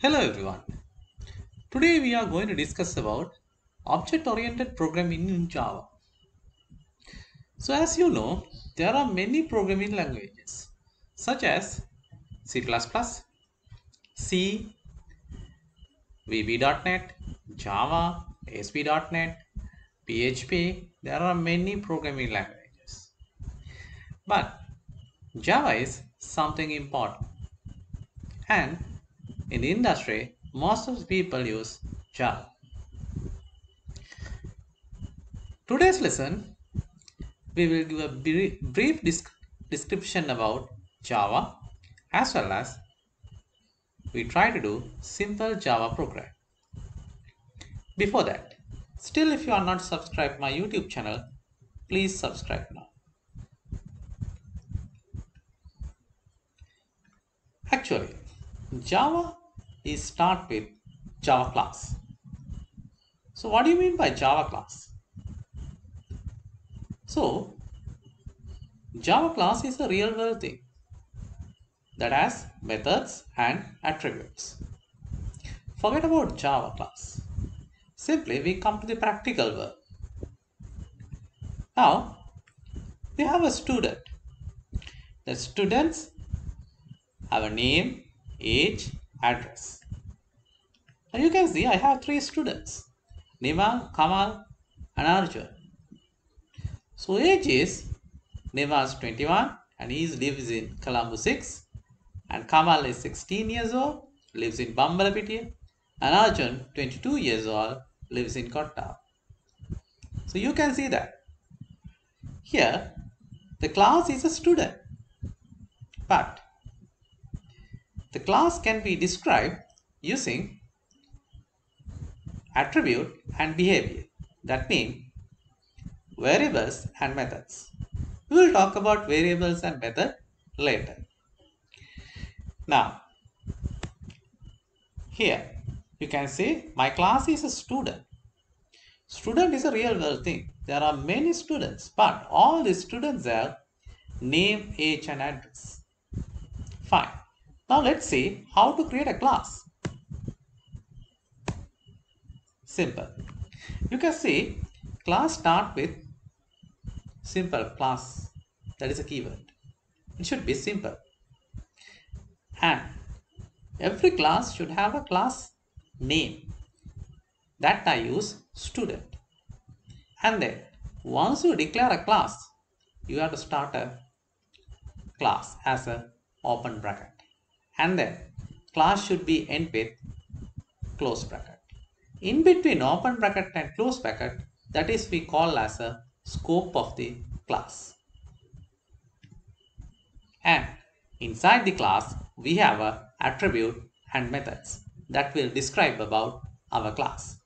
Hello everyone. Today we are going to discuss about object-oriented programming in Java. So as you know, there are many programming languages such as C++, C, VB.NET, Java, ASP.NET, PHP. There are many programming languages. But Java is something important. And in the industry, most of the people use Java. Today's lesson we will give a brief description about Java as well as we try to do simple Java program. Before that, still if you are not subscribed my YouTube channel, please subscribe now. Actually, Java is start with Java class. So what do you mean by Java class? So Java class is a real world thing that has methods and attributes. Forget about Java class. Simply we come to the practical world. Now we have a student. The students have a name, age, address. Now you can see I have three students, Nima, Kamal and Arjun. So age is Nima is 21 and he lives in Colombo 6 and Kamal is 16 years old, lives in Bambalapitiya and Arjun 22 years old, lives in Kotta. So you can see that here the class is a student, but the class can be described using attribute and behavior. That means variables and methods. We will talk about variables and method later. Now, here you can see my class is a student. Student is a real world thing. There are many students, but all the students have name, age and address. Fine. Now let's see how to create a class. Simple. You can see class start with simple class. That is a keyword. It should be simple. And every class should have a class name. That I use student. And then once you declare a class, you have to start a class as a open bracket. And then class should be end with close bracket. In between open bracket and close bracket, that is we call as a scope of the class. And inside the class, we have a attribute and methods that will describe about our class.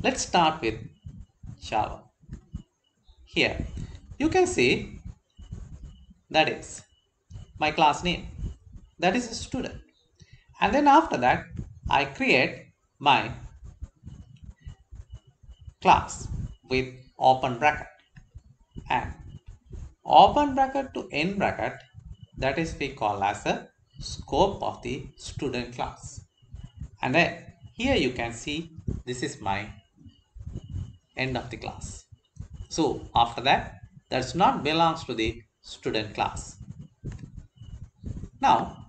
Let's start with Java. Here you can see that is my class name, that is a student. And then after that I create my class with open bracket and open bracket to end bracket, that is we call as a scope of the student class. And then here you can see this is my end of the class. So after that does not belongs to the student class. Now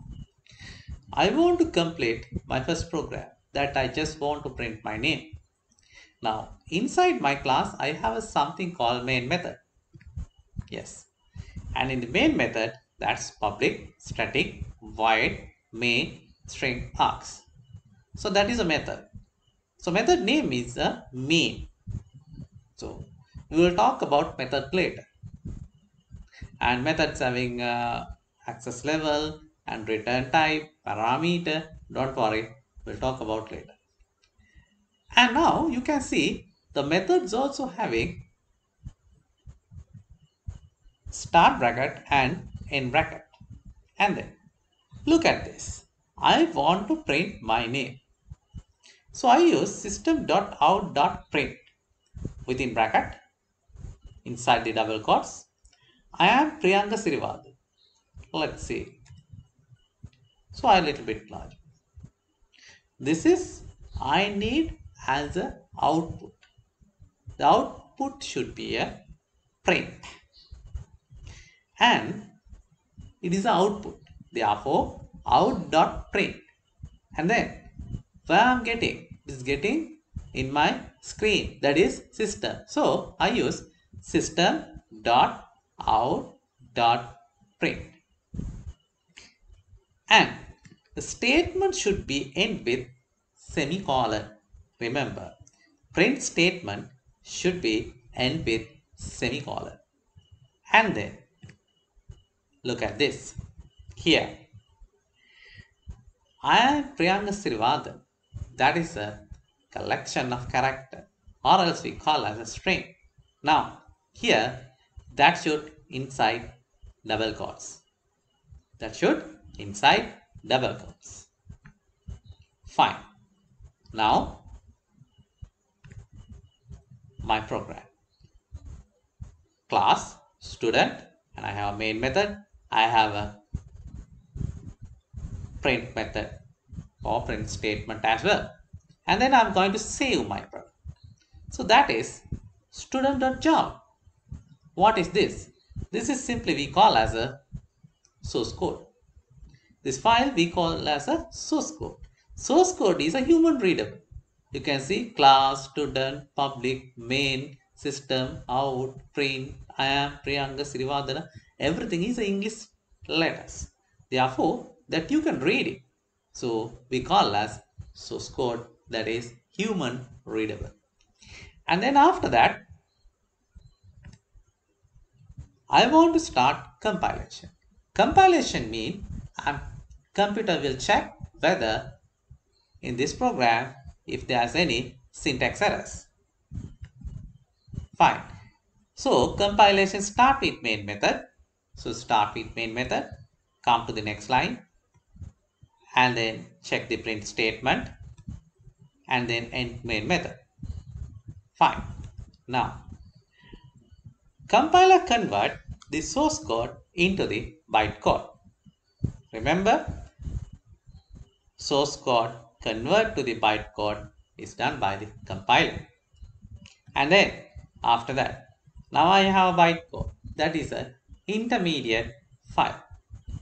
I want to complete my first program that I just want to print my name. Now inside my class I have a something called main method. Yes. And in the main method that's public, static, void, main, string, args. So that is a method. So method name is a main. So we will talk about method later. And methods having access level and return type, parameter, don't worry, we'll talk about later. And now you can see the methods also having start bracket and end bracket. And then look at this. I want to print my name. So I use system.out.print within bracket inside the double quotes. I am Priyanga Sirivadu. Let's see. So I little bit large. This is I need as a output. The output should be a print and it is the output. Therefore, out.print. And then where I'm getting is getting in my screen, that is system. So I use system.out.print. And the statement should be end with semicolon. Remember, print statement should be end with semicolon. And then look at this. Here, I am Priyanga Sirivadhan. That is a collection of character, or else we call as a string. Now, here, that should inside double quotes. That should inside double quotes. Fine. Now, my program. Class, student, and I have a main method. I have a print method or print statement as well. And then I'm going to save my program. So that is student.java. What is this? This is simply we call as a source code. This file we call as a source code. Source code is a human readable. You can see class, student, public, main, system, out, print, I am, Priyanga, Sirivadana. Everything is English letters. Therefore, that you can read it. So we call as source code, that is human readable. And then after that, I want to start compilation. Compilation means computer will check whether in this program if there's any syntax errors. Fine. So compilation start with main method. So start with main method. Come to the next line and then check the print statement and then end main method. Fine. Now compiler convert the source code into the bytecode. Remember, source code convert to the bytecode is done by the compiler. And then after that, now I have a bytecode, that is an intermediate file.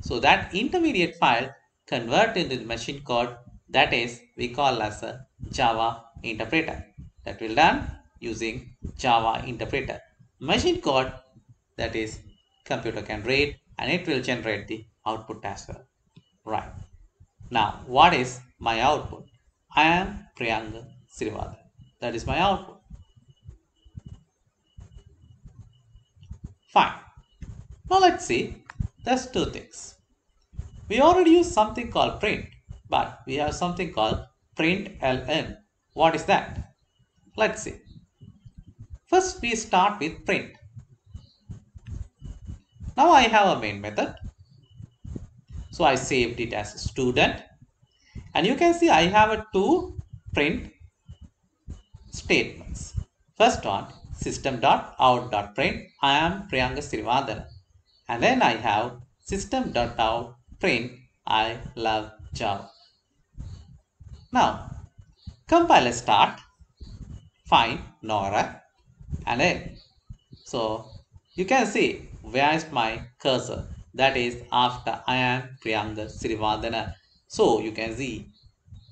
So that intermediate file convert into the machine code, that is we call as a Java interpreter. That will done using Java interpreter. Machine code, that is computer can read and it will generate the output as well. Right. Now, what is my output? I am Priyanga Sirivadhan. That is my output. Fine. Now let's see. There's two things. We already use something called print, but we have something called println. What is that? Let's see. First, we start with print. Now I have a main method. So I saved it as a student. And you can see I have a two print statements. First one, system.out.print, I am Priyanga Sirivadana. And then I have system.out.print, I love Java. Now, compiler start, find Nora, and then, so you can see where is my cursor, that is after I am Priyanga Sirivadana. So you can see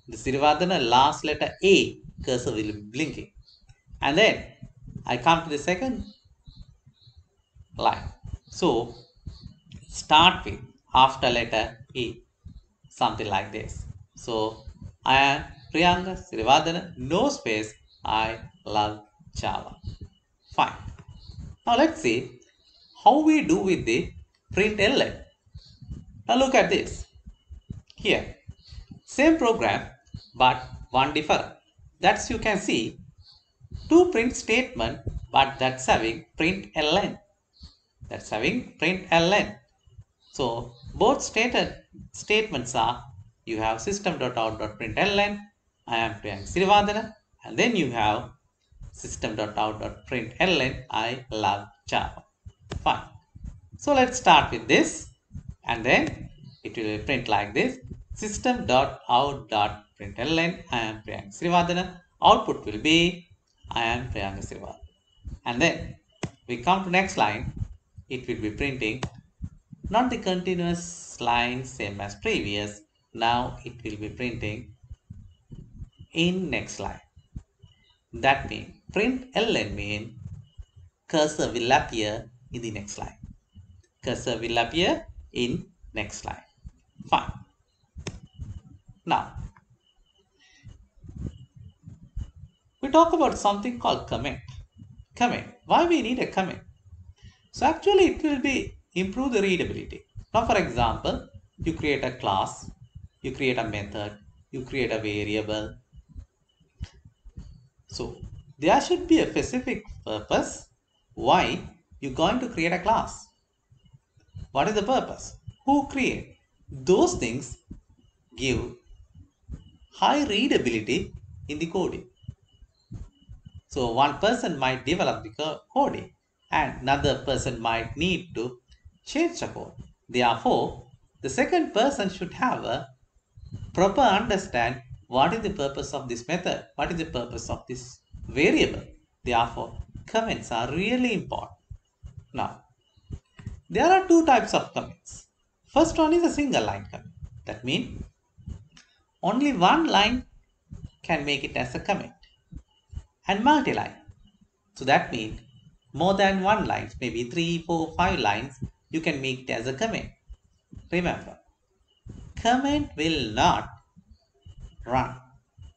the Sirivadana last letter A cursor will be blinking. And then I come to the second line. So start with after letter A, something like this. So I am Priyanga Sirivadana, no space, I love Java. Fine. Now let's see how we do with the println. Now look at this. Here, same program, but one different. That's you can see two print statement, but that's having println. That's having println. So both statements are you have system.out.println, I am Priyanga Sirivadana, and then you have system.out.println, I love Java. Fine. So let's start with this, and then it will print like this. system.out.println I am Priyanga Srivadana. Output will be I am Priyanga Srivadana. And then we come to next line. It will be printing not the continuous line same as previous. Now it will be printing in next line. That means print ln mean cursor will appear in the next line. Cursor will appear in next line. Fine. Now we talk about something called comment. Comment. Why we need a comment? So actually it will be improve the readability. Now for example, you create a class, you create a method, you create a variable. So there should be a specific purpose why you're going to create a class. What is the purpose? Who create? Those things give high readability in the coding. So one person might develop the coding and another person might need to change the code. Therefore, the second person should have a proper understand what is the purpose of this method, what is the purpose of this variable. Therefore, comments are really important. Now, there are two types of comments. First one is a single line comment. That means only one line can make it as a comment, and multi-line. So that means more than one line, maybe 3, 4, 5 lines, you can make it as a comment. Remember, comment will not run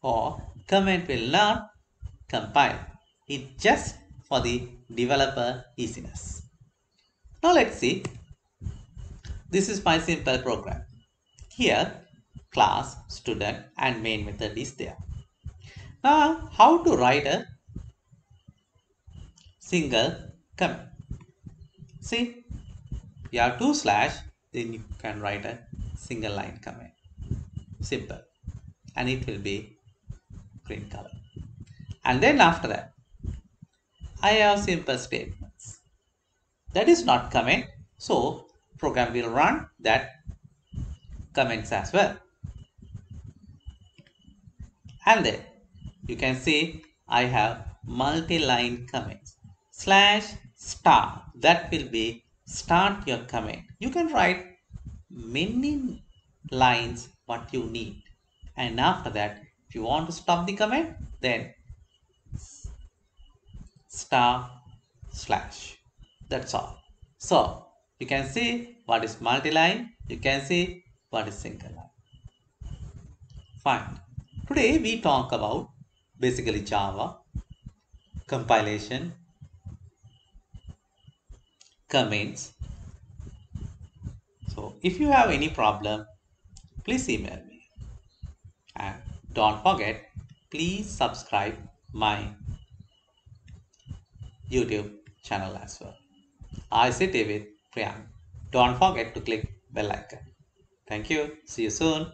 or comment will not compile. It's just for the developer easiness. Now let's see. This is my simple program. Here, class, student and main method is there. Now, how to write a single comment? See, you have 2 slash, then you can write a single line comment. Simple. And it will be green color. And then after that, I have simple statements. That is not comment. So program will run that comments as well. And then you can see I have multi-line comments. Slash start. That will be start your comment. You can write many lines what you need. And after that, if you want to stop the comment, then star slash. That's all. So you can see what is multi-line. You can see what is single line. Fine. Today we talk about basically Java, compilation, comments. So if you have any problem, please email me. And don't forget, please subscribe my YouTube channel as well. I sit with Priyanga. Don't forget to click bell icon. Thank you. See you soon.